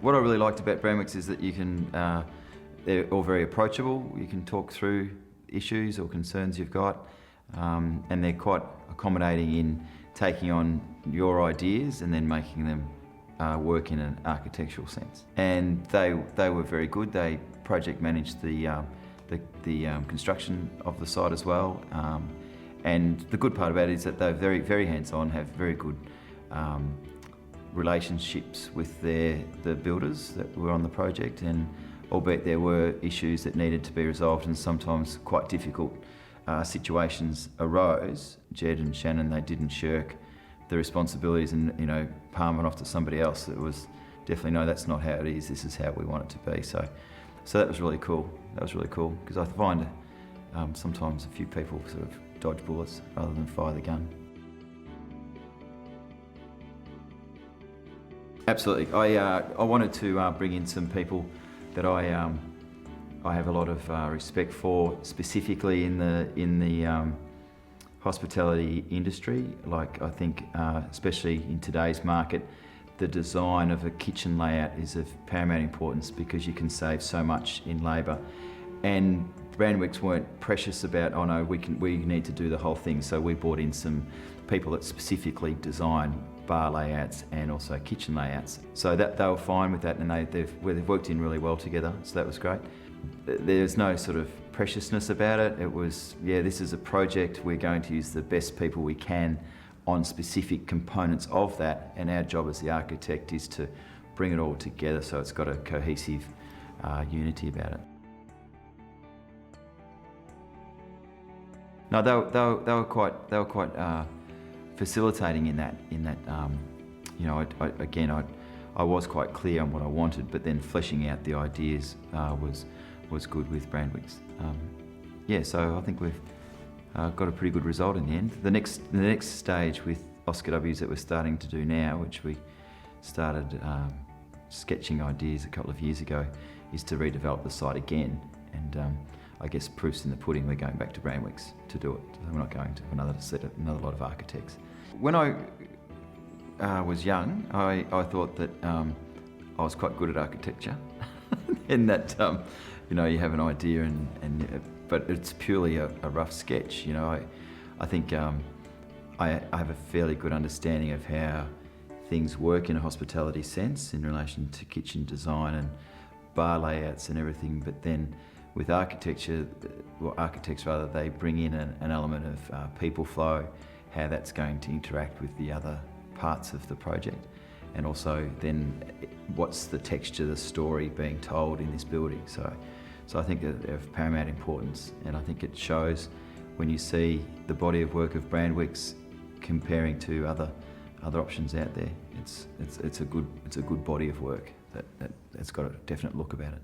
What I really liked about Brandrick is that you can, they're all very approachable. You can talk through issues or concerns you've got, and they're quite accommodating in taking on your ideas and then making them work in an architectural sense. And they were very good. They project managed the construction of the site as well. And the good part about it is that they're very, very hands-on, have very good relationships with the builders that were on the project, and albeit there were issues that needed to be resolved and sometimes quite difficult situations arose, Jed and Shannon, they didn't shirk the responsibilities and palm it off to somebody else. It was definitely, no, that's not how it is, this is how we want it to be. So that was really cool. That was really cool, because I find sometimes a few people sort of dodge bullets rather than fire the gun. Absolutely. I wanted to bring in some people that I have a lot of respect for, specifically in the hospitality industry. Like, I think, especially in today's market, the design of a kitchen layout is of paramount importance because you can save so much in labour. And Brandrick weren't precious about, oh no, we need to do the whole thing. So we brought in some people that specifically design bar layouts and also kitchen layouts. So that they were fine with that, and they've worked in really well together. So that was great. There's no sort of preciousness about it. It was, yeah, this is a project. We're going to use the best people we can on specific components of that, and our job as the architect is to bring it all together so it's got a cohesive unity about it. No, they were quite facilitating in that. I was quite clear on what I wanted, but then fleshing out the ideas was good with Brandrick. So I think we've got a pretty good result in the end. The next stage with Oscar W's that we're starting to do now, which we started sketching ideas a couple of years ago, is to redevelop the site again. And I guess proof's in the pudding. We're going back to Brandrick to do it. We're not going to another lot of architects. When I was young, I thought that I was quite good at architecture, in that you have an idea but it's purely a rough sketch. I think I have a fairly good understanding of how things work in a hospitality sense in relation to kitchen design and bar layouts and everything. But then with architects rather, they bring in an element of people flow, how that's going to interact with the other parts of the project, and also then what's the texture, the story being told in this building. So I think they're of paramount importance, and I think it shows when you see the body of work of Brandrick comparing to other options out there. It's a good body of work that's got a definite look about it.